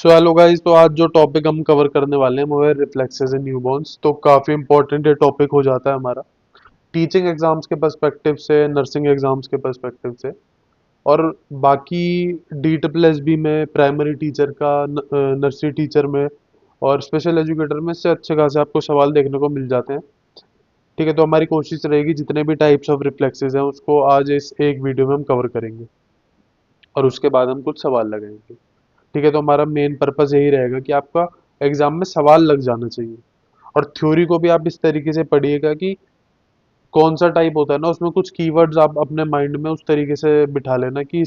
So hello guys, तो आज जो टॉपिक हम कवर करने वाले हैं वो है रिफ्लेक्सेस इन न्यूबॉर्न्स। तो काफ़ी इंपॉर्टेंट ये टॉपिक हो जाता है हमारा टीचिंग एग्जाम्स के पर्सपेक्टिव से, नर्सिंग एग्जाम्स के पर्सपेक्टिव से, और बाकी डी ट्रिपल एस बी में प्राइमरी टीचर का, नर्सरी टीचर में और स्पेशल एजुकेटर में से अच्छे खासे आपको सवाल देखने को मिल जाते हैं। ठीक है, तो हमारी कोशिश रहेगी जितने भी टाइप्स ऑफ रिफ्लेक्सेस हैं उसको आज इस एक वीडियो में हम कवर करेंगे और उसके बाद हम कुछ सवाल लगाएंगे। ठीक है, तो हमारा मेन पर्पस यही रहेगा कि आपका एग्जाम में सवाल लग जाना चाहिए। और थ्योरी को भी आप इस तरीके से पढ़िएगा कि कौन सा टाइप होता है ना, उसमें कुछ कीवर्ड्स आप अपने माइंड में उस तरीके से बिठा लेना कि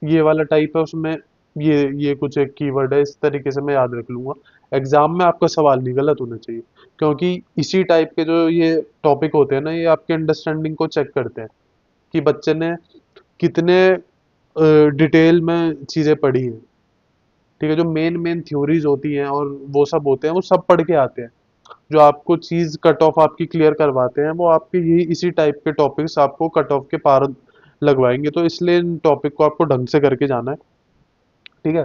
ये वाला टाइप है, उसमें ये कुछ एक कीवर्ड है, इस तरीके से मैं याद रख लूंगा। एग्जाम में आपका सवाल नहीं गलत होना चाहिए, क्योंकि इसी टाइप के जो ये टॉपिक होते हैं ना, ये आपके अंडरस्टैंडिंग को चेक करते हैं कि बच्चे ने कितने डिटेल में चीज़ें पढ़ी हैं। ठीक है, जो मेन मेन थ्योरीज होती हैं और वो सब होते हैं, वो सब पढ़ के आते हैं। जो आपको चीज कट ऑफ आपकी क्लियर करवाते हैं वो आपके यही इसी टाइप के टॉपिक्स आपको कट ऑफ के पार लगवाएंगे। तो इसलिए इन टॉपिक को आपको ढंग से करके जाना है। ठीक है,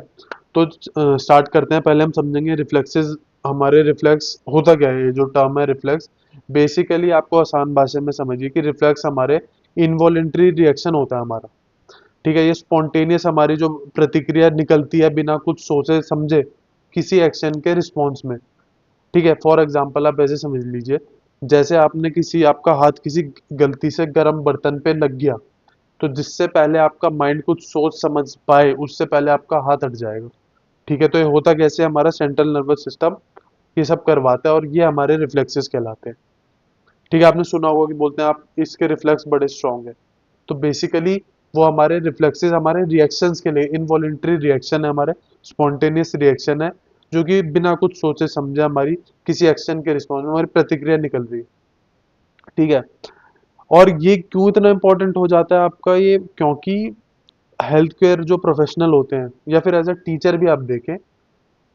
तो स्टार्ट करते हैं। पहले हम समझेंगे रिफ्लेक्सेस। हमारे रिफ्लेक्स होता क्या है, ये जो टर्म है रिफ्लेक्स, बेसिकली आपको आसान भाषा में समझिए कि रिफ्लेक्स हमारे इनवॉलेंट्री रिएक्शन होता है हमारा। ठीक है, ये स्पॉन्टेनियस हमारी जो प्रतिक्रिया निकलती है बिना कुछ सोचे समझे किसी एक्शन के रिस्पॉन्स में। ठीक है, फॉर एग्जाम्पल आप ऐसे समझ लीजिए, जैसे आपका हाथ किसी गलती से गर्म बर्तन पे लग गया, तो जिससे पहले आपका माइंड कुछ सोच समझ पाए उससे पहले आपका हाथ हट जाएगा। ठीक है, तो ये होता कैसे, हमारा सेंट्रल नर्वस सिस्टम ये सब करवाता है और ये हमारे रिफ्लेक्सेस कहलाते हैं। ठीक है, आपने सुना होगा कि बोलते हैं आप इसके रिफ्लेक्स बड़े स्ट्रांग है। तो बेसिकली वो हमारे रिफ्लेक्सेस हमारे रिएक्शंस के लिए इनवॉलेंट्री रिएक्शन है, हमारे स्पॉन्टेनियस रिएक्शन है, जो कि बिना कुछ सोचे समझे हमारी किसी एक्शन के रिस्पॉन्स में हमारी प्रतिक्रिया निकल रही है। ठीक है, और ये क्यों इतना इंपॉर्टेंट हो जाता है आपका ये, क्योंकि हेल्थ केयर जो प्रोफेशनल होते हैं या फिर एज अ टीचर भी आप देखें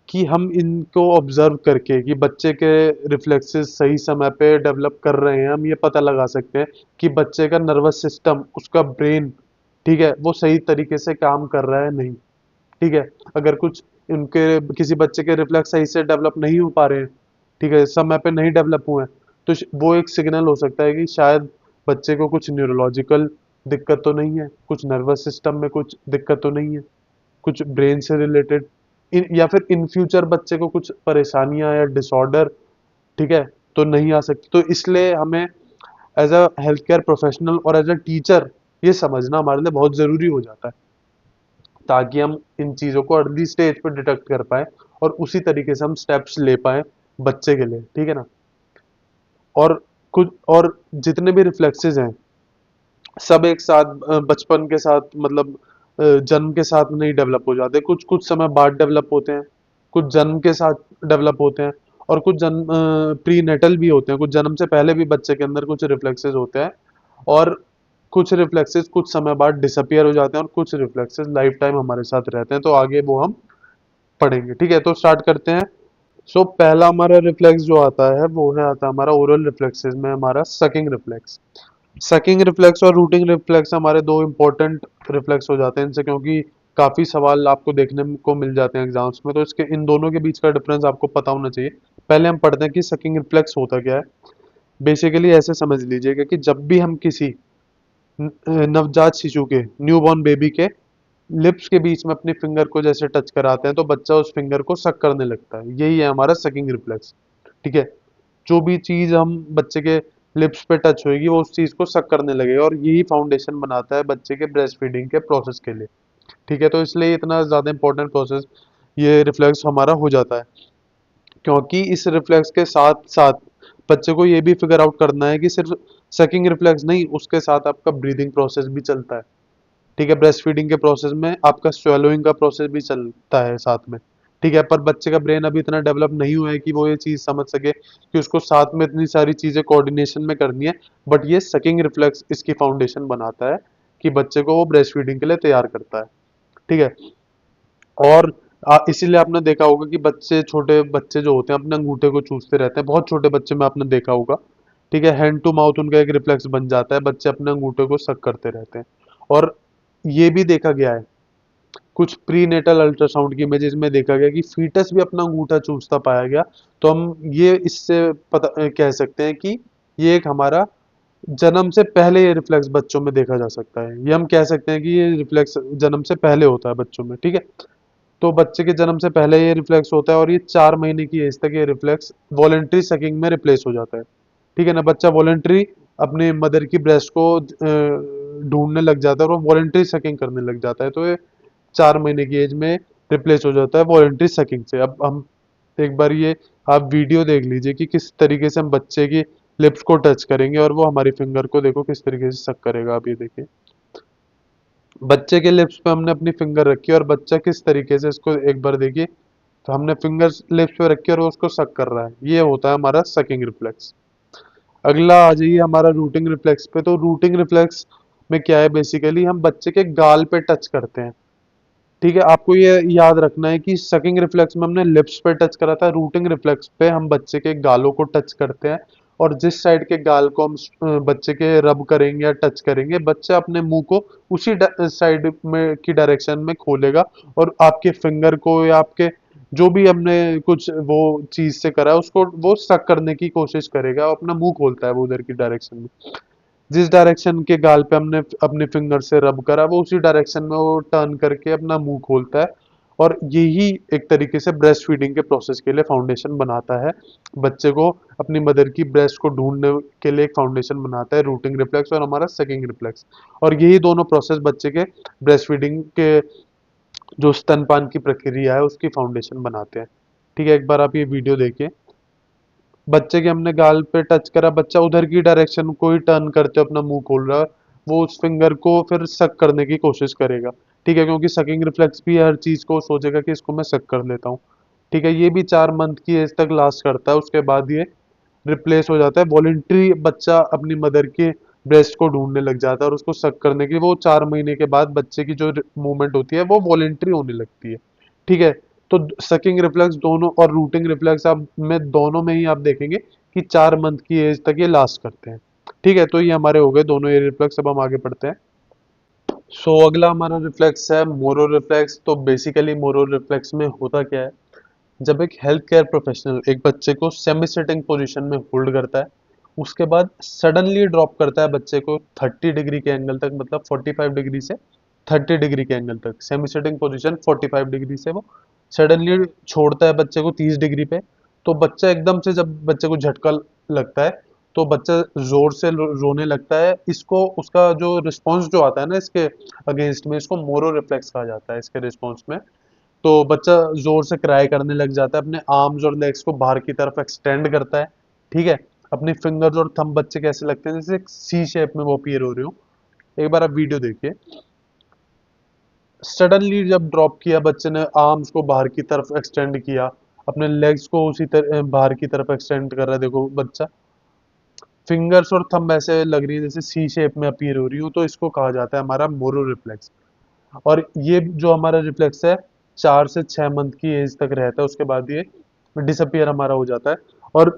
कि हम इनको ऑब्जर्व करके कि बच्चे के रिफ्लेक्सेस सही समय पे डेवलप कर रहे हैं, हम ये पता लगा सकते हैं कि बच्चे का नर्वस सिस्टम, उसका ब्रेन, ठीक है, वो सही तरीके से काम कर रहा है नहीं। ठीक है, अगर कुछ उनके किसी बच्चे के रिफ्लेक्स सही से डेवलप नहीं हो पा रहे हैं, ठीक है, समय पे नहीं डेवलप हुए हैं, तो वो एक सिग्नल हो सकता है कि शायद बच्चे को कुछ न्यूरोलॉजिकल दिक्कत तो नहीं है, कुछ नर्वस सिस्टम में कुछ दिक्कत तो नहीं है, कुछ ब्रेन से रिलेटेड, या फिर इन फ्यूचर बच्चे को कुछ परेशानियां या डिसऑर्डर, ठीक है, तो नहीं आ सकती। तो इसलिए हमें as a health care professional और एज अ टीचर ये समझना हमारे लिए बहुत ज़रूरी हो जाता है, ताकि हम इन चीज़ों को अर्ली स्टेज पे डिटेक्ट कर पाए और उसी तरीके से हम स्टेप्स ले पाए बच्चे के लिए। ठीक है ना। और कुछ और जितने भी रिफ्लेक्सेस हैं सब एक साथ बचपन के साथ, मतलब जन्म के साथ नहीं डेवलप हो जाते, कुछ कुछ समय बाद डेवलप होते हैं, कुछ जन्म के साथ डेवलप होते हैं, और कुछ जन्म प्री नेटल भी होते हैं, कुछ जन्म से पहले भी बच्चे के अंदर कुछ रिफ्लेक्सेस होते हैं, और कुछ रिफ्लेक्सेस कुछ समय बाद डिसअपियर हो जाते हैं, और कुछ रिफ्लेक्सेस लाइफ टाइम हमारे साथ रहते हैं। तो आगे वो हम पढ़ेंगे। ठीक है, तो स्टार्ट करते हैं। सो पहला हमारा रिफ्लेक्स जो आता है वो है आता है हमारा ओरल रिफ्लेक्सेस में हमारा सकिंग रिफ्लेक्स। सकिंग रिफ्लेक्स और रूटिंग रिफ्लेक्स हमारे दो इंपॉर्टेंट रिफ्लेक्स हो जाते हैं इनसे, क्योंकि काफ़ी सवाल आपको देखने को मिल जाते हैं एग्जाम्स में, तो इसके इन दोनों के बीच का डिफरेंस आपको पता होना चाहिए। पहले हम पढ़ते हैं कि सकिंग रिफ्लेक्स होता क्या है। बेसिकली ऐसे समझ लीजिएगा कि जब भी हम किसी नवजात शिशु के, न्यूबॉर्न बेबी के लिप्स के बीच में अपनी फिंगर को जैसे टच कराते हैं तो बच्चा उस फिंगर को सक करने लगता है, यही है हमारा सकिंग रिफ्लेक्स। ठीक है, जो भी चीज हम बच्चे के लिप्स पे टच होएगी वो उस चीज को सक करने लगेगा, और यही फाउंडेशन बनाता है बच्चे के ब्रेस्ट फीडिंग के प्रोसेस के लिए। ठीक है, तो इसलिए इतना ज्यादा इंपॉर्टेंट प्रोसेस ये रिफ्लेक्स हमारा हो जाता है, क्योंकि इस रिफ्लेक्स के साथ साथ बच्चे को ये भी फिगर आउट करना है कि सिर्फ सकिंग रिफ्लेक्स नहीं, उसके साथ आपका ब्रीदिंग प्रोसेस भी चलता है। ठीक है, ब्रेस्ट फीडिंग के प्रोसेस में आपका स्वेलोइंग का प्रोसेस भी चलता है साथ में। ठीक है, पर बच्चे का ब्रेन अभी इतना डेवलप नहीं हुआ है कि वो ये चीज समझ सके कि उसको साथ में इतनी सारी चीजें कोऑर्डिनेशन में करनी है। बट ये सकिंग रिफ्लेक्स इसकी फाउंडेशन बनाता है कि बच्चे को वो ब्रेस्ट फीडिंग के लिए तैयार करता है। ठीक है, और इसीलिए आपने देखा होगा कि छोटे बच्चे जो होते हैं अपने अंगूठे को चूसते रहते हैं, बहुत छोटे बच्चे में आपने देखा होगा। ठीक है, हैंड टू माउथ उनका एक रिफ्लेक्स बन जाता है, बच्चे अपने अंगूठे को सक करते रहते हैं। और ये भी देखा गया है कुछ प्री नेटल अल्ट्रासाउंड की इमेजेस में देखा गया कि फीटस भी अपना अंगूठा चूसता पाया गया। तो हम ये इससे कह सकते हैं कि ये एक हमारा जन्म से पहले ये रिफ्लेक्स बच्चों में देखा जा सकता है। ये हम कह सकते हैं कि ये रिफ्लेक्स जन्म से पहले होता है बच्चों में, ठीक है। तो बच्चे के जन्म से पहले ये रिफ्लेक्स होता है और ये 4 महीने की एज तक ये रिफ्लेक्स वॉलेंट्री सकिंग में रिप्लेस हो जाता है, ठीक है ना। बच्चा वॉलेंट्री अपने मदर की ब्रेस्ट को ढूंढने लग जाता है और वो वॉलेंट्री सकिंग करने लग जाता है। तो ये 4 महीने की एज में रिप्लेस हो जाता है वॉलेंट्री सकिंग से। अब हम एक बार ये आप वीडियो देख लीजिए कि किस तरीके से हम बच्चे की लिप्स को टच करेंगे और वो हमारी फिंगर को देखो किस तरीके से सक करेगा। आप ये देखिए, बच्चे के लिप्स पे हमने अपनी फिंगर रखी है और बच्चा किस तरीके से इसको एक बार देखिए, तो हमने फिंगर लिप्स पे रखी है और वो उसको सक कर रहा है। ये होता है हमारा सकिंग रिफ्लेक्स। अगला आ जाइए हमारा रूटिंग रिफ्लेक्स पे। तो रूटिंग रिफ्लेक्स में क्या है, बेसिकली हम बच्चे के गाल पे टच करते हैं, ठीक है। आपको ये याद रखना है कि सकिंग रिफ्लेक्स में हमने लिप्स पे टच करा था, रूटिंग रिफ्लेक्स पे हम बच्चे के गालों को टच करते हैं। और जिस साइड के गाल को हम बच्चे के रब करेंगे या टच करेंगे, बच्चा अपने मुंह को उसी साइड में की डायरेक्शन में खोलेगा और आपके फिंगर को या आपके जो भी हमने कुछ वो चीज से करा है उसको वो सक करने की कोशिश करेगा और अपना मुंह खोलता है वो उधर की डायरेक्शन में। जिस डायरेक्शन के गाल पे हमने अपने फिंगर से रब करा वो उसी डायरेक्शन में वो टर्न करके अपना मुंह खोलता है। और यही एक तरीके से ब्रेस्ट फीडिंग के प्रोसेस के लिए फाउंडेशन बनाता है, बच्चे को अपनी मदर की ब्रेस्ट को ढूंढने के लिए एक फाउंडेशन बनाता है रूटिंग रिफ्लेक्स और हमारा सकिंग रिफ्लेक्स। और यही दोनों प्रोसेस बच्चे के ब्रेस्ट फीडिंग के जो स्तनपान की प्रक्रिया है उसकी फाउंडेशन बनाते हैं, ठीक है। एक बार आप ये वीडियो देखिए, बच्चे के हमने गाल पे टच करा, बच्चा उधर की डायरेक्शन को ही टर्न करते अपना मुंह खोल रहा है। वो उस फिंगर को फिर सक करने की कोशिश करेगा, ठीक है, क्योंकि सकिंग रिफ्लेक्स भी हर चीज को सोचेगा कि इसको मैं सक कर लेता हूँ, ठीक है। ये भी 4 मंथ की एज तक लास्ट करता है, उसके बाद ये रिप्लेस हो जाता है। वॉलेंट्री बच्चा अपनी मदर के ब्रेस्ट को ढूंढने लग जाता है और उसको सक करने की वो 4 महीने के बाद बच्चे की जो मूवमेंट होती है वो वॉलेंट्री होने लगती है, ठीक है। तो सकिंग रिफ्लेक्स दोनों और रूटिंग रिफ्लेक्स आप में दोनों में ही आप देखेंगे कि 4 मंथ की एज तक ये लास्ट करते हैं, ठीक है। तो ये हमारे हो गए दोनों ये रिफ्लेक्स। अब हम आगे पढ़ते हैं। सो अगला हमारा रिफ्लेक्स है मोरो रिफ्लेक्स। तो बेसिकली मोरो रिफ्लेक्स में होता क्या है, जब एक हेल्थ केयर प्रोफेशनल एक बच्चे को सेमी सिटिंग पोजीशन में होल्ड करता है, उसके बाद सडनली ड्रॉप करता है बच्चे को 30 डिग्री के एंगल तक, मतलब 45 डिग्री से 30 डिग्री के एंगल तक, सेमी सिटिंग पोजीशन 45 डिग्री से वो सडनली छोड़ता है बच्चे को 30 डिग्री पे। तो बच्चा एकदम से, जब बच्चे को झटका लगता है तो बच्चा जोर से रोने लगता है। इसको उसका जो रिस्पॉन्स जो आता है ना इसके अगेंस्ट में, इसको मोरो रिफ्लेक्स कहा जाता है इसके रिस्पॉन्स में। तो बच्चा जोर से क्राई करने लग जाता है, अपने आर्म्स और लेग्स को बाहर की तरफ एक्सटेंड करता है, ठीक है। अपनी फिंगर्स और थंब बच्चे कैसे लगते हैं, जैसे एक सी शेप में वो अपीयर हो रही हो। एक बार आप वीडियो देखिए, सडनली जब ड्रॉप किया बच्चे ने, आर्म्स को बाहर की तरफ एक्सटेंड किया, अपने लेग्स को उसी तरह बाहर की तरफ एक्सटेंड कर रहा है, देखो बच्चा फिंगर्स और थंब ऐसे लग रही है जैसे सी शेप में अपीयर हो रही हो, तो इसको कहा जाता है हमारा मोरो रिफ्लेक्स। और ये जो हमारा रिफ्लेक्स है 4 से 6 मंथ की एज तक रहता है, उसके बाद ये डिसअपियर हमारा हो जाता है। और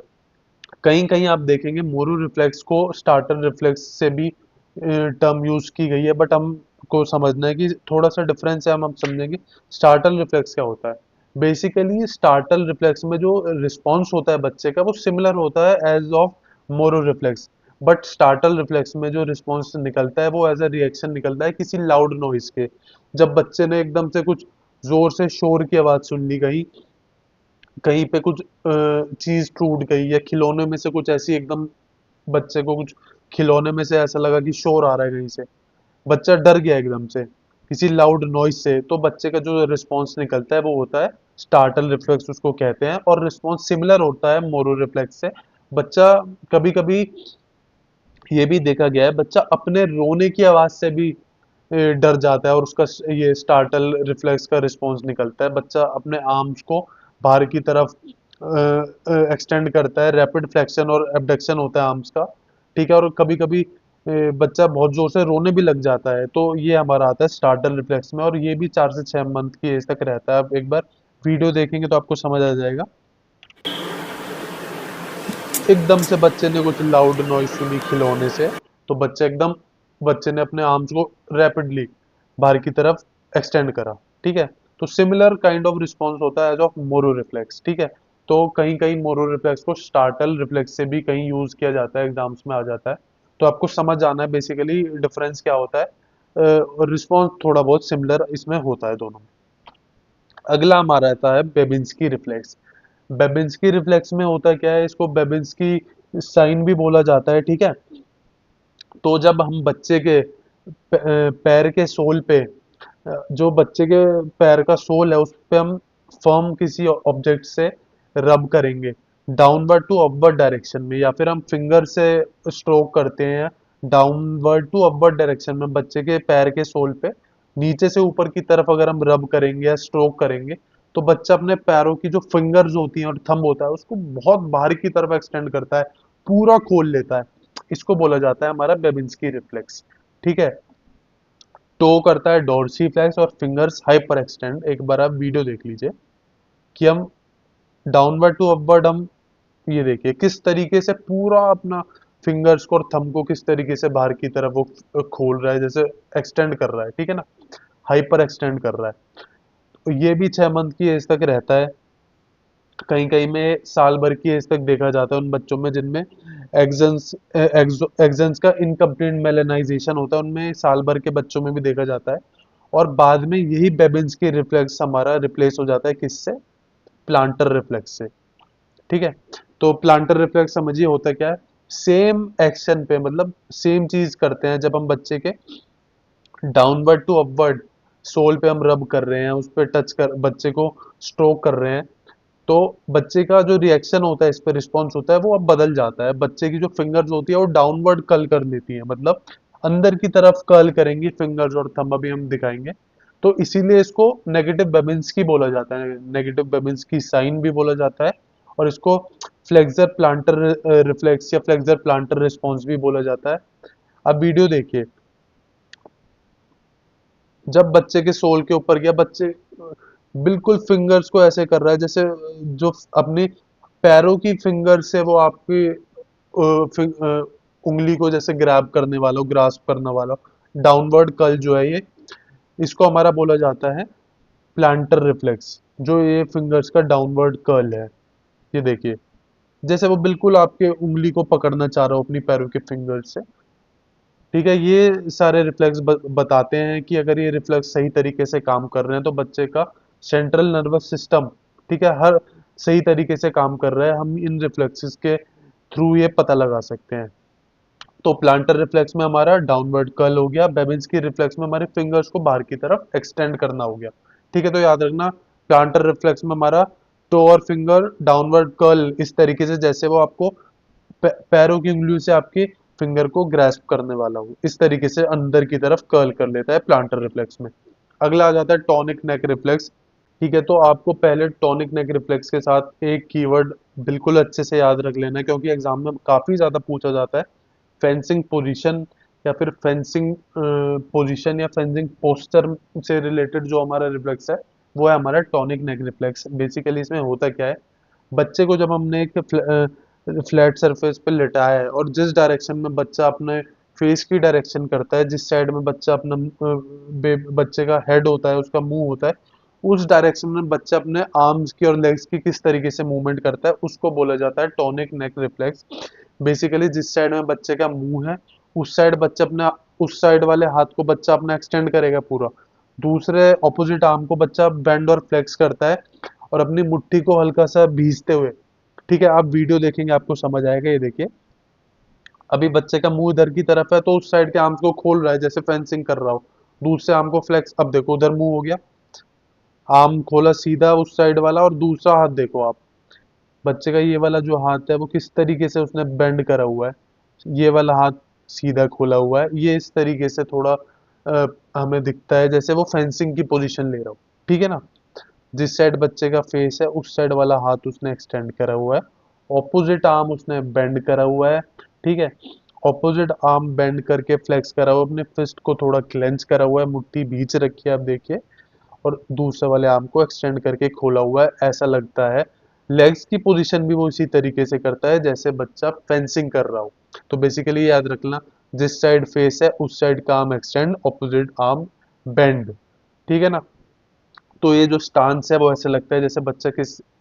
कहीं कहीं आप देखेंगे मोरो रिफ्लेक्स को स्टार्टर रिफ्लेक्स से भी टर्म यूज की गई है, बट हमको समझना है कि थोड़ा सा डिफरेंस है। हम समझेंगे स्टार्टल रिफ्लेक्स क्या होता है। बेसिकली स्टार्टल रिफ्लेक्स में जो रिस्पॉन्स होता है बच्चे का वो सिमिलर होता है as of Moro reflex, but startle reflex में जो रिस्पॉन्स निकलता है वो एज अ रिएक्शन निकलता है किसी लाउड नॉइज के। जब बच्चे ने एकदम से कुछ जोर से शोर की आवाज सुन ली, कहीं कहीं पे कुछ चीज टूट गई या खिलौने में से कुछ ऐसी एकदम, बच्चे को कुछ खिलौने में से ऐसा लगा कि शोर आ रहा है कहीं से, बच्चा डर गया एकदम से किसी लाउड नॉइज से, तो बच्चे का जो रिस्पॉन्स निकलता है वो होता है स्टार्टल रिफ्लेक्स उसको कहते हैं। और रिस्पॉन्स सिमिलर होता है मोरो रिफ्लेक्स से। बच्चा कभी कभी ये भी देखा गया है, बच्चा अपने रोने की आवाज से भी डर जाता है और उसका ये स्टार्टल रिफ्लेक्स का रिस्पॉन्स निकलता है। बच्चा अपने आर्म्स को बाहर की तरफ एक्सटेंड करता है, रैपिड फ्लेक्शन और एबडक्शन होता है आर्म्स का, ठीक है। और कभी कभी बच्चा बहुत जोर से रोने भी लग जाता है, तो ये हमारा आता है स्टार्टल रिफ्लेक्स में। और ये भी 4 से 6 मंथ की एज तक रहता है। आप एक बार वीडियो देखेंगे तो आपको समझ आ जाएगा। एकदम से बच्चे ने कुछ लाउड नॉइज सुनी खिलौने से, तो बच्चे ने अपने आर्म्स को रैपिडली बाहर की तरफ एक्सटेंड करा, ठीक है। तो सिमिलर काइंड ऑफ रिस्पॉन्स होता है एज ऑफ मोरो रिफ्लेक्स, ठीक है। तो कहीं कहीं मोरो रिफ्लेक्स को स्टार्टल रिफ्लेक्स से भी कहीं यूज किया जाता है, एग्जाम्स में आ जाता है। तो आपको समझ जाना है बेसिकली डिफरेंस क्या होता है, रिस्पॉन्स थोड़ा बहुत सिमिलर इसमें होता है दोनों में। अगला हमारा आता है बेबिंस्की रिफ्लेक्स। बेबिंस्की रिफ्लेक्स में होता क्या है, इसको बेबिंस्की साइन भी बोला जाता है, ठीक है। तो जब हम बच्चे के पैर के सोल पे, जो बच्चे के पैर का सोल है उस पे हम फर्म किसी ऑब्जेक्ट से रब करेंगे डाउनवर्ड टू अपवर्ड डायरेक्शन में, या फिर हम फिंगर से स्ट्रोक करते हैं डाउनवर्ड टू अपवर्ड डायरेक्शन में बच्चे के पैर के सोल पे, नीचे से ऊपर की तरफ अगर हम रब करेंगे या स्ट्रोक करेंगे तो बच्चा अपने पैरों की जो फिंगर्स होती हैं और थंब होता है उसको बहुत बाहर की तरफ एक्सटेंड करता है, पूरा खोल लेता है। इसको बोला जाता है हमारा बेबिंस्की रिफ्लेक्स, ठीक है। टो करता है डोर्सीफ्लेक्स और फिंगर्स हाइपर एक्सटेंड। एक बार आप वीडियो देख लीजिए कि हम डाउनवर्ड टू अपवर्ड, हम ये देखिए किस तरीके से पूरा अपना फिंगर्स को और थंब को किस तरीके से बाहर की तरफ वो खोल रहा है, जैसे एक्सटेंड कर रहा है, ठीक है ना, हाइपर एक्सटेंड कर रहा है। तो ये भी 6 मंथ की एज तक रहता है, कहीं कहीं में साल भर की एज तक देखा जाता है उन बच्चों में जिनमें एक्सेंस का इनकम्प्लीट मेलेनाइजेशन होता है, उनमें साल भर के बच्चों में भी देखा जाता है। और बाद में यही बेबिन्स की रिफ्लेक्स हमारा रिप्लेस हो जाता है किससे, प्लांटर रिफ्लेक्स से, ठीक है। तो प्लांटर रिफ्लेक्स समझिए होता क्या है, सेम एक्शन पे मतलब सेम चीज करते हैं, जब हम बच्चे के डाउनवर्ड टू अपवर्ड सोल पे हम रब कर रहे हैं, उस पे टच कर बच्चे को स्ट्रोक कर रहे हैं, तो बच्चे का जो रिएक्शन होता है, इस पे रिस्पॉन्स होता है, वो अब बदल जाता है। बच्चे की जो फिंगर्स होती है वो डाउनवर्ड कर्ल कर लेती है, मतलब अंदर की तरफ कर्ल करेंगी फिंगर्स और थंब, अभी हम दिखाएंगे। तो इसीलिए इसको नेगेटिव बेबिंस्की बोला जाता है, नेगेटिव बेबिंस्की साइन भी बोला जाता है, और इसको फ्लेक्सर प्लांटर रिफ्लेक्स या फ्लेक्सर प्लांटर रिस्पॉन्स भी बोला जाता है। अब वीडियो देखिए, जब बच्चे के सोल के ऊपर गया, बच्चे बिल्कुल फिंगर्स को ऐसे कर रहा है जैसे जो अपनी पैरों की फिंगर से वो आपकी उंगली को जैसे ग्रैब करने वाला हो, ग्रास्प करने वाला हो, डाउनवर्ड कर्ल जो है ये, इसको हमारा बोला जाता है प्लांटर रिफ्लेक्स, जो ये फिंगर्स का डाउनवर्ड कर्ल है। ये देखिए जैसे वो बिल्कुल आपके उंगली को पकड़ना चाह रहा हो अपनी पैरों के फिंगर से, ठीक है। ये सारे रिफ्लेक्स बताते हैं कि अगर ये रिफ्लेक्स सही तरीके से काम कर रहे हैं तो बच्चे का सेंट्रल नर्वस सिस्टम, ठीक है, हर सही तरीके से काम कर रहा है, हम इन रिफ्लेक्सेस के थ्रू ये पता लगा सकते हैं। तो प्लांटर रिफ्लेक्स में हमारा डाउनवर्ड कर्ल हो गया, बेबिंस्की रिफ्लेक्स में हमारे फिंगर्स को बाहर की तरफ एक्सटेंड करना हो गया, ठीक है। तो याद रखना, प्लांटर रिफ्लेक्स में हमारा टो और फिंगर डाउनवर्ड कर्ल इस तरीके से जैसे वो आपको पैरों की उंगलियों से आपके फिंगर को ग्रैस्प करने वाला हो, इस तरीके से अंदर की तरफ कर्ल कर लेता है प्लांटर रिफ्लेक्स में। अगला आ जाता है टॉनिक नेक रिफ्लेक्स, ठीक है। तो आपको पहले टॉनिक नेक रिफ्लेक्स के साथ एक कीवर्ड बिल्कुल अच्छे से याद रख लेना है, क्योंकि एग्जाम में काफी ज्यादा पूछा जाता है। फेंसिंग पोजीशन या फिर फेंसिंग पोजीशन या फेंसिंग पोस्चर से रिलेटेड जो हमारा रिफ्लेक्स है वो है हमारा टॉनिक नेक रिफ्लेक्स। बेसिकली इसमें होता क्या है, बच्चे को जब हमने एक फ्लैट सरफेस पे लिटाया है और जिस डायरेक्शन में बच्चा अपने फेस की डायरेक्शन करता है, जिस साइड में बच्चा अपना बच्चे का हेड होता है, उसका मुंह होता है, उस डायरेक्शन में बच्चा अपने आर्म्स की और लेग्स की किस तरीके से मूवमेंट करता है उसको बोला जाता है टॉनिक नेक रिफ्लेक्स। बेसिकली जिस साइड में बच्चे का मुंह है उस साइड बच्चा अपना, उस साइड वाले हाथ को बच्चा अपना एक्सटेंड करेगा पूरा, दूसरे ऑपोजिट आर्म को बच्चा बेंड और फ्लेक्स करता है और अपनी मुट्ठी को हल्का सा भीजते हुए, ठीक है। आप वीडियो देखेंगे आपको समझ आएगा। ये देखिए अभी बच्चे का मुंह इधर की तरफ है तो उस साइड के आर्म्स को खोल रहा है जैसे फेंसिंग कर रहा हो, दूसरे आर्म को फ्लेक्स, अब देखो उधर मुंह हो गया, आर्म खोला सीधा उस साइड वाला, और दूसरा हाथ देखो आप, बच्चे का ये वाला जो हाथ है वो किस तरीके से उसने बेंड करा हुआ है, ये वाला हाथ सीधा खोला हुआ है, ये इस तरीके से थोड़ा हमें दिखता है जैसे वो फेंसिंग की पोजीशन ले रहा हो, ठीक है ना। जिस साइड बच्चे का फेस है उस साइड वाला हाथ उसने एक्सटेंड करा हुआ है, ऑपोजिट आर्म उसने बेंड करा हुआ है, ठीक है। ऑपोजिट आर्म बेंड करके फ्लेक्स करा हुआ है, अपने फिस्ट को थोड़ा क्लेंच करा हुआ है, मुट्ठी बीच रखी है आप देखिए, और दूसरे वाले आर्म को एक्सटेंड करके खोला हुआ है, ऐसा लगता है। लेग्स की पोजीशन भी वो इसी तरीके से करता है जैसे बच्चा फेंसिंग कर रहा हो। तो बेसिकली याद रखना, जिस साइड फेस है उस साइड का arm extend, opposite arm bend, ठीक है ना। तो ये जो स्टांस है वो ऐसे लगता है जैसे बच्चा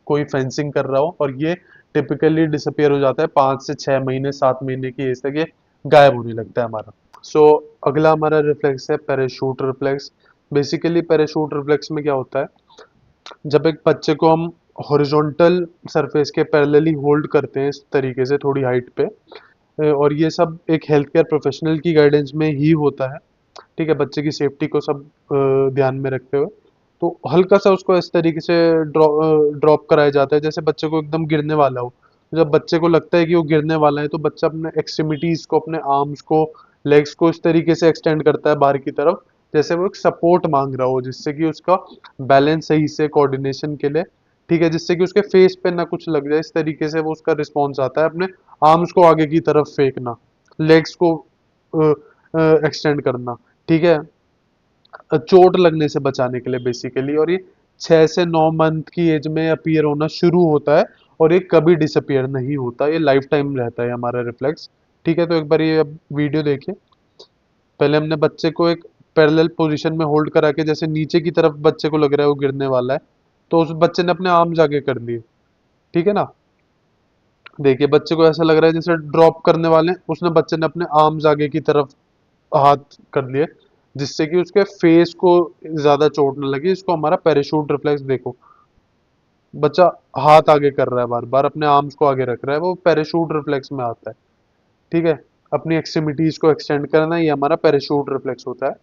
कोई फेंसिंग कर रहा हो, और ये टिपिकली डिसअपियर हो जाता है 5 से 6 महीने 7 महीने की एज तक, ये गायब होने लगता है हमारा। सो अगला हमारा रिफ्लेक्स है parachute reflex. Basically parachute reflex में क्या होता है, जब एक बच्चे को हम हॉरिजॉन्टल सरफेस के पैरेलली होल्ड करते हैं इस तरीके से थोड़ी हाइट पे, और ये सब एक हेल्थ केयर प्रोफेशनल की गाइडेंस में ही होता है, ठीक है, बच्चे की सेफ्टी को सब ध्यान में रखते हुए। तो हल्का सा उसको इस तरीके से ड्रॉप कराया जाता है जैसे बच्चे को एकदम गिरने वाला हो। जब बच्चे को लगता है कि वो गिरने वाला है तो बच्चा अपने एक्सट्रीमिटीज को, अपने आर्म्स को, लेग्स को इस तरीके से एक्सटेंड करता है बाहर की तरफ, जैसे वो एक सपोर्ट मांग रहा हो, जिससे कि उसका बैलेंस सही से, कोऑर्डिनेशन के लिए, ठीक है, जिससे कि उसके फेस पे ना कुछ लग जाए, इस तरीके से वो उसका रिस्पॉन्स आता है अपने आर्म्स को आगे की तरफ फेंकना, लेग्स को एक्सटेंड करना, ठीक है, चोट लगने से बचाने के लिए बेसिकली। और ये 6 से 9 मंथ की एज में अपीयर होना शुरू होता है, और ये कभी डिसअपियर नहीं होता, ये लाइफ टाइम रहता है हमारा रिफ्लेक्स। ठीक है, तो एक बार ये अब वीडियो देखिए। पहले हमने बच्चे को एक पैरेलल पोजीशन में होल्ड करा के, जैसे नीचे की तरफ बच्चे को लग रहा है वो गिरने वाला है, तो उस बच्चे ने अपने आर्म्स आगे कर लिए, ठीक है ना। देखिए बच्चे को ऐसा लग रहा है जैसे ड्रॉप करने वाले हैं, उसने बच्चे ने अपने आर्म्स आगे की तरफ हाथ कर लिए, जिससे कि उसके फेस को ज्यादा चोट न लगे। इसको हमारा पैराशूट रिफ्लेक्स देखो, बच्चा हाथ आगे कर रहा है, बार बार अपने आर्म्स को आगे रख रहा है, वो पैराशूट रिफ्लेक्स में आता है, ठीक है। अपनी एक्सट्रीमिटीज को एक्सटेंड करना, ये हमारा पैराशूट रिफ्लेक्स होता है,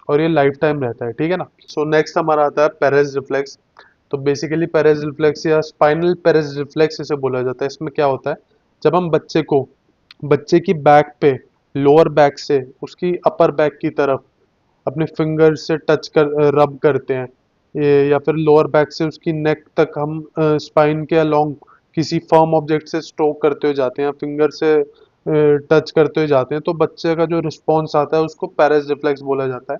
और ये लाइफ टाइम रहता है, ठीक है ना। सो नेक्स्ट हमारा आता है पेरेस रिफ्लेक्स। तो बेसिकली पेरेस रिफ्लेक्स या स्पाइनल पेरेस रिफ्लेक्स इसे बोला जाता है। इसमें क्या होता है, जब हम बच्चे की बैक पे, लोअर बैक से उसकी अपर बैक की तरफ अपने फिंगर से टच कर रब करते हैं, या फिर लोअर बैक से उसकी नेक तक हम स्पाइन के अलोंग किसी फर्म ऑब्जेक्ट से स्ट्रोक करते हुए जाते हैं, फिंगर से टच करते हुए जाते हैं, तो बच्चे का जो रिस्पॉन्स आता है उसको पेरेस रिफ्लेक्स बोला जाता है।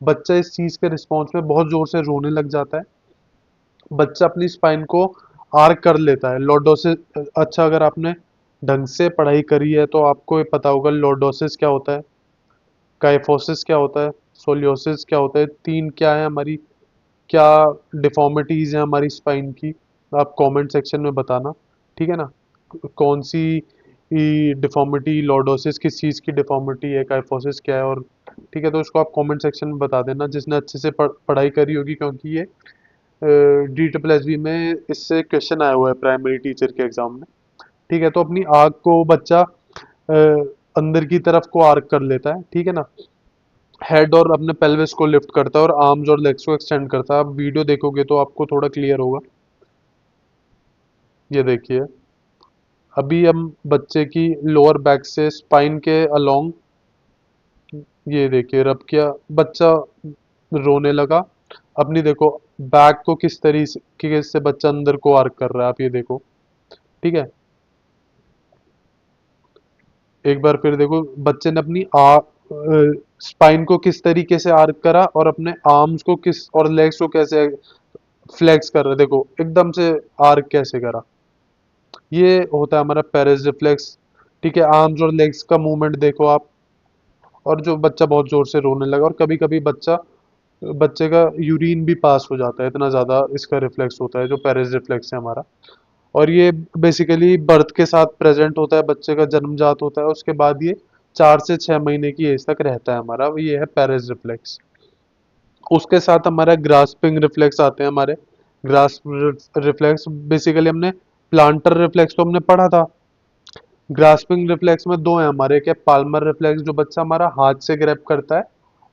बच्चा इस चीज के रिस्पॉन्स में बहुत जोर से रोने लग जाता है, बच्चा अपनी स्पाइन को आर्क कर लेता है, लॉर्डोसिस। अच्छा, अगर आपने ढंग से पढ़ाई करी है तो आपको ये पता होगा लॉर्डोसिस क्या होता है, काइफोसिस क्या होता है, सोलियोसिस क्या होता है, तीन क्या है हमारी, क्या डिफॉर्मिटीज है हमारी स्पाइन की, आप कमेंट सेक्शन में बताना, ठीक है ना। कौन सी डिफॉर्मिटी, लॉर्डोसिस किस चीज़ की डिफॉर्मिटी है, काइफोसिस क्या है, और ठीक है, तो उसको आप कमेंट सेक्शन में बता देना जिसने अच्छे से पढ़ाई करी होगी, क्योंकि ये DSSB में इससे क्वेश्चन आया हुआ है प्राइमरी टीचर के एग्जाम में। ठीक है, तो अपनी आग को बच्चा अंदर की तरफ को आर्क कर लेता है, ठीक है ना, हेड और अपने पेल्विस को लिफ्ट करता है और आर्म्स और लेग्स को एक्सटेंड करता है। आप वीडियो देखोगे तो आपको थोड़ा क्लियर होगा। ये देखिए, अभी हम बच्चे की लोअर बैक से स्पाइन के अलोंग, ये देखिए रब किया, बच्चा रोने लगा। अपनी देखो बैक को किस तरीके से बच्चा अंदर को आर्क कर रहा है, आप ये देखो, ठीक है। एक बार फिर देखो बच्चे ने अपनी स्पाइन को किस तरीके से आर्क करा, और अपने आर्म्स को किस, और लेग्स को कैसे फ्लेक्स कर रहा है, देखो एकदम से आर्क कैसे करा। ये होता है हमारा पेरेस रिफ्लेक्स, ठीक है। आर्म्स और लेग्स का मूवमेंट देखो आप, और जो बच्चा बहुत जोर से रोने लगा, और कभी कभी बच्चे का यूरिन भी पास हो जाता है, इतना ज्यादा इसका रिफ्लेक्स होता है, जो पेरेस रिफ्लेक्स है हमारा। और ये बेसिकली बर्थ के साथ प्रेजेंट होता है, बच्चे का जन्मजात होता है, उसके बाद ये 4 से 6 महीने की एज तक रहता है हमारा, ये है पेरेस रिफ्लेक्स। उसके साथ हमारा ग्रास्पिंग रिफ्लेक्स आते हैं हमारे। ग्रास्प रिफ्लेक्स बेसिकली हमने प्लांटर रिफ्लेक्स तो हमने पढ़ा था, ग्रास्पिंग रिफ्लेक्स में दो है हमारे, क्या पाल्मर रिफ्लेक्स जो बच्चा हमारा हाथ से ग्रैप करता है,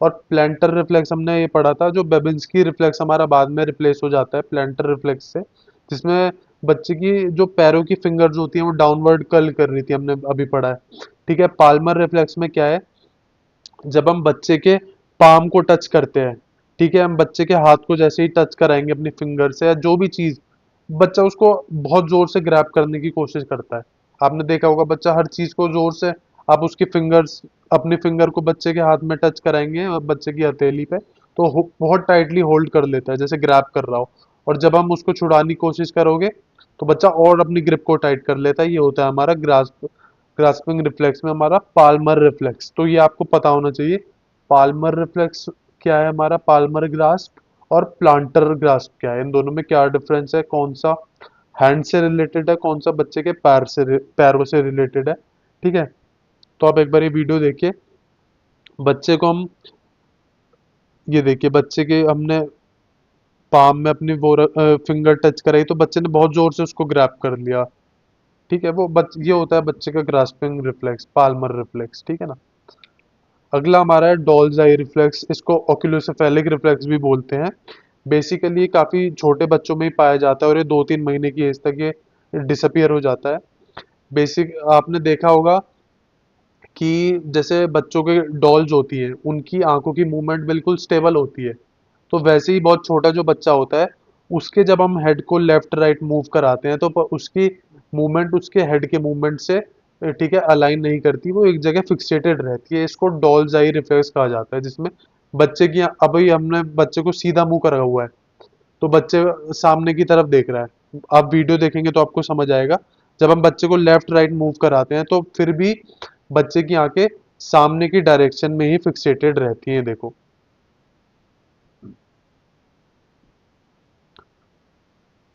और प्लांटर रिफ्लेक्स हमने ये पढ़ा था जो बेबिंस्की रिफ्लेक्स हमारा बाद में रिप्लेस हो जाता है प्लांटर रिफ्लेक्स से, जिसमें बच्चे की जो पैरों की फिंगर्स होती हैं वो डाउनवर्ड कर्ल कर रही थी, हमने अभी पढ़ा है। ठीक है, पाल्मर रिफ्लेक्स में क्या है, जब हम बच्चे के पाम को टच करते हैं, ठीक है, हम बच्चे के हाथ को जैसे ही टच कराएंगे अपनी फिंगर से या जो भी चीज, बच्चा उसको बहुत जोर से ग्रैब करने की कोशिश करता है। आपने देखा होगा बच्चा हर चीज को जोर से, आप उसकी फिंगर्स, अपनी फिंगर को बच्चे के हाथ में टच कराएंगे और बच्चे की हथेली पे, तो बहुत टाइटली होल्ड कर लेता है जैसे ग्रैब कर रहा हो, और जब हम उसको छुड़ाने की कोशिश करोगे तो बच्चा और अपनी ग्रिप को टाइट कर लेता है। ये होता है हमारा ग्रास्पिंग रिफ्लेक्स में हमारा पाल्मर रिफ्लेक्स, तो ये आपको पता होना चाहिए। पाल्मर रिफ्लेक्स क्या है हमारा, पाल्मर ग्रास्प, और प्लांटर ग्रास्प क्या है, इन दोनों में क्या डिफरेंस है, कौन सा हैंड से रिलेटेड है, कौन सा बच्चे के पैरों से रिलेटेड है। ठीक है, तो आप एक बार ये वीडियो देखिए। बच्चे को हम, ये देखिए बच्चे के हमने पाम में अपनी वो फिंगर टच कराई तो बच्चे ने बहुत जोर से उसको ग्रैब कर लिया। ठीक है, ये होता है बच्चे का ग्रास्पिंग रिफ्लेक्स, पाल्मर रिफ्लेक्स। ठीक है ना। अगला हमारा है डॉल्स आई रिफ्लेक्स, इसको ओक्यूलोसेफेलिक रिफ्लेक्स भी बोलते हैं। बेसिकली काफी छोटे बच्चों में ही पाया जाता है और ये 2-3 महीने की एज तक ये डिसअपियर हो जाता है। बेसिक आपने देखा होगा कि जैसे बच्चों के डॉल्स होती हैं उनकी आंखों की मूवमेंट बिल्कुल स्टेबल होती है, तो वैसे ही बहुत छोटा जो बच्चा होता है उसके जब हम हेड को लेफ्ट राइट मूव कराते हैं तो उसकी मूवमेंट उसके हेड के मूवमेंट से ठीक है अलाइन नहीं करती, वो एक जगह फिक्सेटेड रहती है। इसको डॉल्स आई रिफ्लेक्स कहा जाता है, जिसमें बच्चे की अभी हमने बच्चे को सीधा मुंह करा हुआ है तो बच्चे सामने की तरफ देख रहा है। आप वीडियो देखेंगे तो आपको समझ आएगा। जब हम बच्चे को लेफ्ट राइट मूव कराते हैं तो फिर भी बच्चे की आंखें सामने की डायरेक्शन में ही फिक्सेटेड रहती हैं, देखो।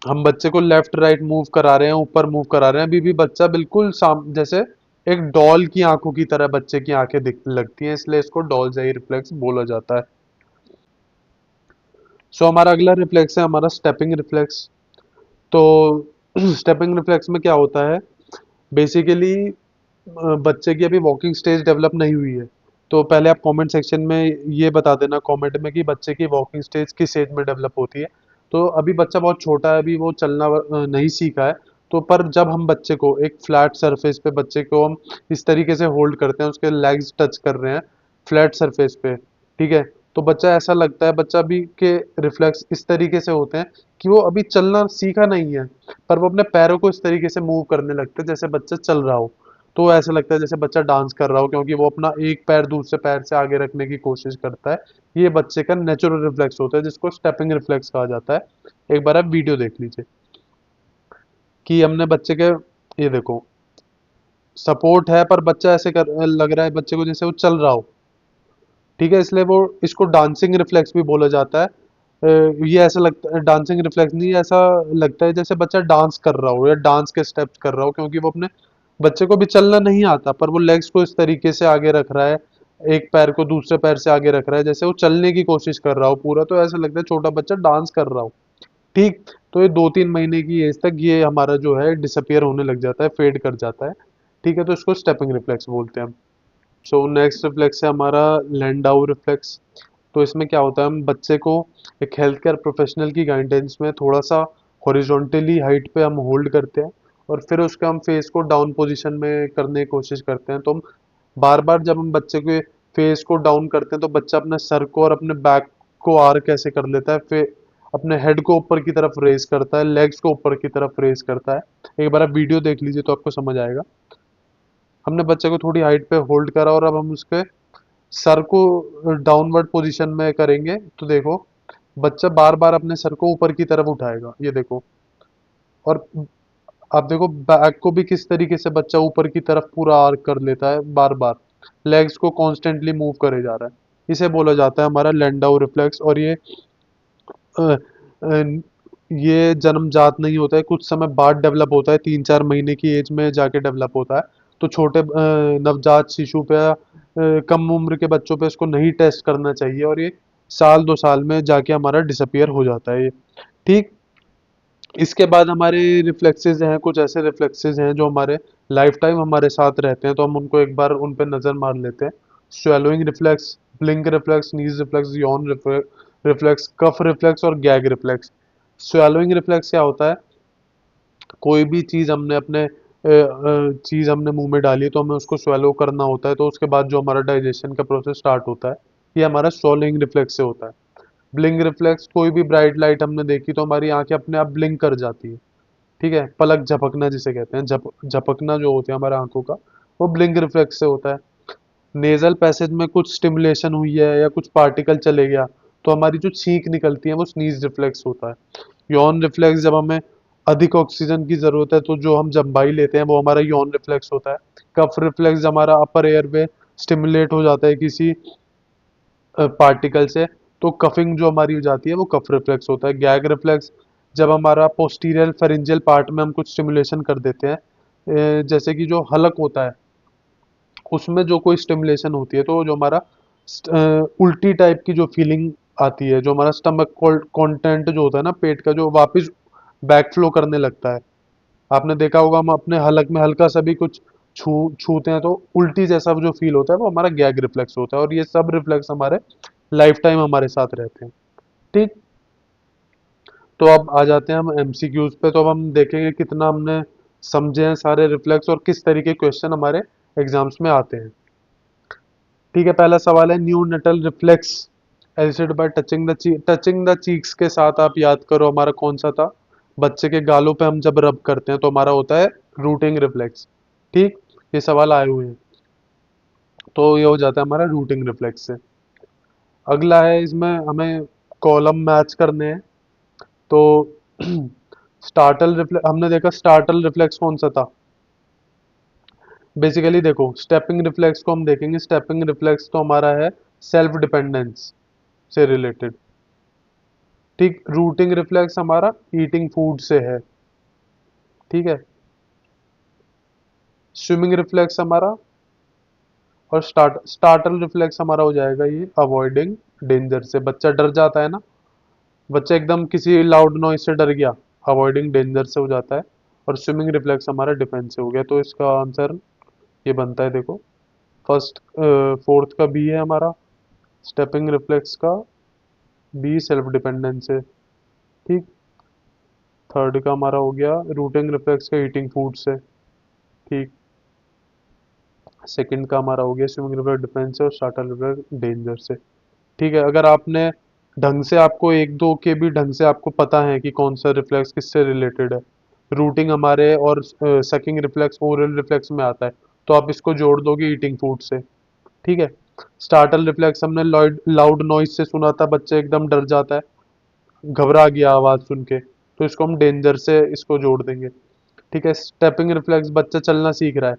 हम बच्चे को लेफ्ट राइट मूव करा रहे हैं, ऊपर मूव करा रहे हैं, अभी भी बच्चा बिल्कुल जैसे एक डॉल की आंखों की तरह बच्चे की आंखें दिखने लगती हैं, इसलिए इसको डॉल्स आई रिफ्लेक्स बोला जाता है। सो हमारा अगला रिफ्लेक्स है हमारा स्टेपिंग रिफ्लेक्स। तो स्टेपिंग रिफ्लेक्स में क्या होता है, बेसिकली बच्चे की अभी वॉकिंग स्टेज डेवलप नहीं हुई है, तो पहले आप कमेंट सेक्शन में ये बता देना कमेंट में कि बच्चे की वॉकिंग स्टेज किस एज में डेवलप होती है। तो अभी बच्चा बहुत छोटा है, अभी वो चलना नहीं सीखा है। तो पर जब हम बच्चे को एक फ्लैट सरफेस पे बच्चे को हम इस तरीके से होल्ड करते हैं, उसके लेग्स टच कर रहे हैं फ्लैट सरफेस पे, ठीक है, तो बच्चा ऐसा लगता है, बच्चा अभी के रिफ्लेक्स इस तरीके से होते हैं कि वो अभी चलना सीखा नहीं है, पर वो अपने पैरों को इस तरीके से मूव करने लगते हैं जैसे बच्चा चल रहा हो। तो ऐसा लगता है जैसे बच्चा डांस कर रहा हो, क्योंकि वो अपना एक पैर दूसरे पैर से आगे रखने की कोशिश करता है। ये बच्चे का नेचुरल रिफ्लेक्स होता है, जिसको स्टेपिंग रिफ्लेक्स कहा जाता है। एक बार आप वीडियो देख लीजिए कि हमने बच्चे के, ये देखो सपोर्ट है पर बच्चा ऐसे कर लग रहा है बच्चे को जैसे वो चल रहा हो। ठीक है, इसलिए वो इसको डांसिंग रिफ्लेक्स भी बोला जाता है। ये ऐसा लगता है, डांसिंग रिफ्लेक्स नहीं, ऐसा लगता है जैसे बच्चा डांस कर रहा हो या डांस के स्टेप्स कर रहा हो, क्योंकि वो अपने बच्चे को भी चलना नहीं आता पर वो लेग्स को इस तरीके से आगे रख रहा है, एक पैर को दूसरे पैर से आगे रख रहा है जैसे वो चलने की कोशिश कर रहा हो पूरा, तो ऐसा लगता है छोटा बच्चा डांस कर रहा हो। ठीक, तो ये 2-3 महीने की एज तक ये हमारा जो है डिसअपियर होने लग जाता है, फेड कर जाता है। ठीक है, तो इसको स्टेपिंग रिफ्लेक्स बोलते हैं हम। सो नेक्स्ट रिफ्लेक्स है हमारा लैंडाउ रिफ्लेक्स। तो इसमें क्या होता है, हम बच्चे को एक हेल्थ केयर प्रोफेशनल की गाइडेंस में थोड़ा सा हॉरिजॉन्टली हाइट पे हम होल्ड करते हैं और फिर उसके हम फेस को डाउन पोजीशन में करने की कोशिश करते हैं। तो हम बार बार जब हम बच्चे के फेस को डाउन करते हैं तो बच्चा अपने सर को और अपने बैक को आर कैसे कर लेता है, फिर अपने हेड को ऊपर की तरफ रेस करता है, लेग्स को ऊपर की तरफ रेस करता है। एक बार आप वीडियो देख लीजिए तो आपको समझ आएगा। हमने बच्चे को थोड़ी हाइट पे होल्ड करा और अब हम उसके सर को डाउनवर्ड पोजीशन में करेंगे तो देखो बच्चा बार बार अपने सर को ऊपर की तरफ उठाएगा, ये देखो। और आप देखो बैक को भी किस तरीके से बच्चा ऊपर की तरफ पूरा आर्क कर लेता है, बार बार लेग्स को कॉन्स्टेंटली मूव करे जा रहा है। इसे बोला जाता है हमारा लैंडाउ रिफ्लेक्स। और अ, अ, ये जन्मजात नहीं होता है, कुछ समय बाद डेवलप होता है, 3-4 महीने की एज में जाके डेवलप होता है। तो छोटे नवजात शिशु पे कम उम्र के बच्चों पे इसको नहीं टेस्ट करना चाहिए और ये 1-2 साल में जाके हमारा डिसअपियर हो जाता है ये। ठीक, इसके बाद हमारे रिफ्लेक्सेस हैं, कुछ ऐसे रिफ्लेक्सेस हैं जो हमारे लाइफ टाइम हमारे साथ रहते हैं, तो हम उनको एक बार उन पे नजर मार लेते हैं। स्वेलोइंग रिफ्लेक्स, ब्लिंक रिफ्लेक्स, नीज reflex, Yon reflex, cough reflex और गैग रिफ्लेक्स। स्वेलोइंग रिफ्लेक्स क्या होता है, कोई भी चीज हमने अपने चीज हमने मुंह में डाली है तो हमें उसको स्वेलो करना होता है, तो उसके बाद जो हमारा डाइजेशन का प्रोसेस स्टार्ट होता है ये हमारा स्वेलोइंग रिफ्लेक्स से होता है। ब्लिंक रिफ्लेक्स, कोई भी ब्राइट लाइट हमने देखी तो हमारी आंखें अपने आप ब्लिंक कर जाती है। ठीक है, पलक झपकना जिसे कहते हैं, झपकना जो होता है हमारे आंखों का, वो ब्लिंक रिफ्लेक्स से होता है। नेजल पैसेज में कुछ स्टिमुलेशन हुई है या कुछ पार्टिकल चले गया तो हमारी जो छींक निकलती है वो स्नीज रिफ्लेक्स होता है। यॉन रिफ्लेक्स, जब हमें अधिक ऑक्सीजन की जरूरत है तो जो हम जम्बाई लेते हैं वो हमारा यॉन रिफ्लेक्स होता है। कफ रिफ्लेक्स, हमारा अपर एयरवे स्टिमुलेट हो जाता है किसी पार्टिकल से तो कफिंग जो हमारी हो जाती है वो कफ रिफ्लेक्स होता है। गैग रिफ्लेक्स जब हमारा पोस्टीरियर फेरिंजियल पार्ट में हम कुछ स्टिमुलेशन कर देते हैं, जैसे कि जो हलक होता है उसमें जो कोई स्टिमुलेशन होती है, तो जो हमारा उल्टी टाइप की जो फीलिंग आती है, जो हमारा स्टमक कंटेंट जो होता है ना पेट का, जो वापस बैक फ्लो करने लगता है। आपने देखा होगा हम अपने हलक में हल्का सा भी कुछ छूते हैं तो उल्टी जैसा जो फील होता है वो हमारा गैग रिफ्लेक्स होता है, और ये सब रिफ्लेक्स हमारे लाइफ टाइम हमारे साथ रहते हैं। ठीक। तो अब आ जाते हैं हम एमसीक्यूज पे। तो अब हम देखेंगे कितना हमने समझे हैं सारे रिफ्लेक्स और किस तरीके के क्वेश्चन हमारे एग्जाम्स में आते हैं। ठीक है, पहला सवाल है neonatal reflex elicited by touching the cheeks के साथ आप याद करो हमारा कौन सा था। बच्चे के गालों पे हम जब रब करते हैं तो हमारा होता है रूटिंग रिफ्लेक्स। ठीक, ये सवाल आए हुए हैं, तो ये हो जाता है हमारा रूटिंग रिफ्लेक्स से। अगला है, इसमें हमें कॉलम मैच करने हैं। तो स्टार्टल रिफ्लेक्स हमने देखा, स्टार्टल रिफ्लेक्स कौन सा था। बेसिकली देखो, स्टेपिंग रिफ्लेक्स को हम देखेंगे। स्टेपिंग रिफ्लेक्स तो हमारा है सेल्फ डिपेंडेंस से रिलेटेड। ठीक, रूटिंग रिफ्लेक्स हमारा ईटिंग फूड से है। ठीक है, स्विमिंग रिफ्लेक्स हमारा, और स्टार्टल रिफ्लेक्स हमारा हो जाएगा ये अवॉइडिंग डेंजर से। बच्चा डर जाता है ना, बच्चा एकदम किसी लाउड नॉइज से डर गया, अवॉइडिंग डेंजर से हो जाता है। और स्विमिंग रिफ्लेक्स हमारा डिफेंस से हो गया। तो इसका आंसर ये बनता है, देखो फर्स्ट, फोर्थ का बी है हमारा, स्टेपिंग रिफ्लेक्स का बी सेल्फ डिपेंडेंस है। ठीक, थर्ड का हमारा हो गया रूटिंग रिफ्लेक्स का ईटिंग फूड से। ठीक, सेकंड का हमारा हो गया स्विमिंग रिफ्लेक्स डिफेंस से, और स्टार्टर रिफ्लेक्स डेंजर से। ठीक है, अगर आपने ढंग से, आपको एक दो के भी ढंग से आपको पता है कि कौन सा रिफ्लेक्स किससे रिलेटेड है, रूटिंग हमारे और सकिंग रिफ्लेक्स ओरल रिफ्लेक्स में आता है, तो आप इसको जोड़ दोगे ईटिंग फूड से। ठीक है, स्टार्टल रिफ्लेक्स हमने लाउड नॉइज से सुना था, बच्चे एकदम डर जाता है, घबरा गया आवाज सुन के, तो इसको हम डेंजर से इसको जोड़ देंगे। ठीक है, स्टेपिंग रिफ्लेक्स बच्चा चलना सीख रहा है,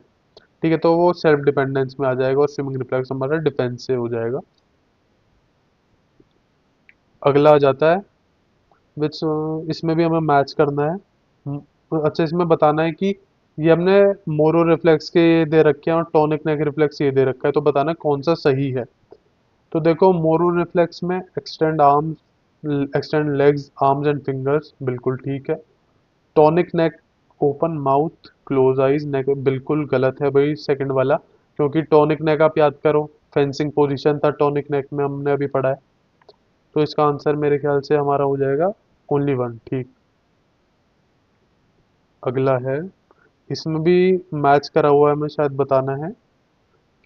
ठीक है, तो वो सेल्फ डिपेंडेंस में आ जाएगा, और स्विमिंग रिफ्लेक्स हमारा डिफेंस से हो जाएगा। अगला आ जाता है विच, इसमें भी हमें मैच करना है। अच्छा, इसमें बताना है कि ये हमने मोरो रिफ्लेक्स के ये दे रखे हैं और टॉनिक नेक रिफ्लेक्स ये दे रखा है, तो बताना है कौन सा सही है। तो देखो, मोरो रिफ्लेक्स में extend arms, extend legs, arms and fingers, बिल्कुल ठीक है। टॉनिक नेक, ओपन माउथ, क्लोज आइज नेक, बिल्कुल गलत है भाई सेकंड वाला, क्योंकि टॉनिक नेक आप याद करो, फेंसिंग पोजीशन था टॉनिक नेक में, हमने अभी पढ़ा है। तो इसका आंसर मेरे ख्याल से हमारा हो जाएगा ओनली वन। ठीक, अगला है, इसमें भी मैच करा हुआ है, हमें शायद बताना है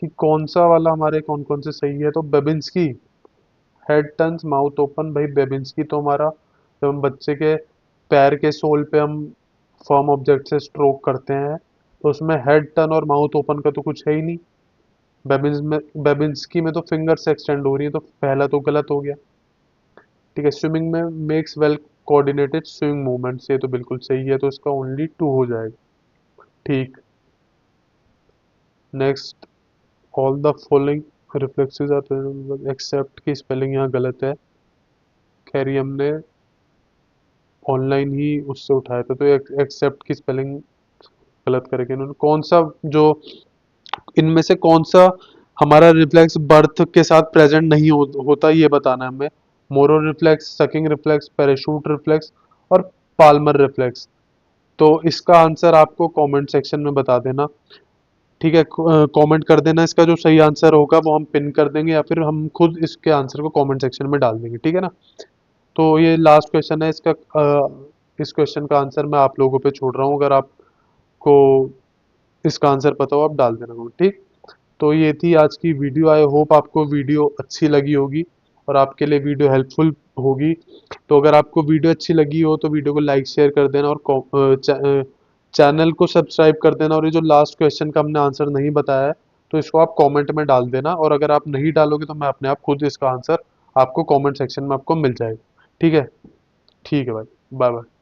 कि कौन सा वाला हमारे कौन कौन से सही है। तो Babinski, head turns mouth open, भाई बेबिंस्की तो हमारा, जब हम बच्चे के पैर के सोल पे हम फर्म ऑब्जेक्ट से स्ट्रोक करते हैं, तो उसमें हेड टर्न और माउथ ओपन का तो कुछ है ही नहीं। बेबिंस्की में तो फिंगर से एक्सटेंड हो रही है, तो पहला तो गलत हो गया। ठीक है, स्विमिंग में makes well coordinated swimming movements, ये तो बिल्कुल सही है, तो इसका ओनली टू हो जाएगा। ठीक, next, all the following reflexes are except की स्पेलिंग यहाँ गलत है। खैर ये हमने ऑनलाइन ही उससे उठाया था, तो एक्सेप्ट की स्पेलिंग गलत करके इन्होंने, कौन सा जो इनमें से कौन सा हमारा रिफ्लेक्स बर्थ के साथ प्रेजेंट नहीं होता, ये बताना है हमें। Moro reflex, sucking reflex, parachute reflex, और पाल्मर रिफ्लेक्स। तो इसका आंसर आपको कमेंट सेक्शन में बता देना। ठीक है, कमेंट कर देना, इसका जो सही आंसर होगा वो हम पिन कर देंगे, या फिर हम खुद इसके आंसर को कमेंट सेक्शन में डाल देंगे। ठीक है ना। तो ये लास्ट क्वेश्चन है, इसका इस क्वेश्चन का आंसर मैं आप लोगों पे छोड़ रहा हूँ, अगर आपको इसका आंसर पता हो आप डाल देना कमेंट। ठीक, तो ये थी आज की वीडियो। आई होप आपको वीडियो अच्छी लगी होगी और आपके लिए वीडियो हेल्पफुल होगी। तो अगर आपको वीडियो अच्छी लगी हो तो वीडियो को लाइक शेयर कर देना, और चैनल को सब्सक्राइब कर देना। और ये जो लास्ट क्वेश्चन का हमने आंसर नहीं बताया है, तो इसको आप कमेंट में डाल देना, और अगर आप नहीं डालोगे तो मैं अपने आप खुद इसका आंसर आपको कमेंट सेक्शन में आपको मिल जाएगा। ठीक है, ठीक है भाई, बाय बाय।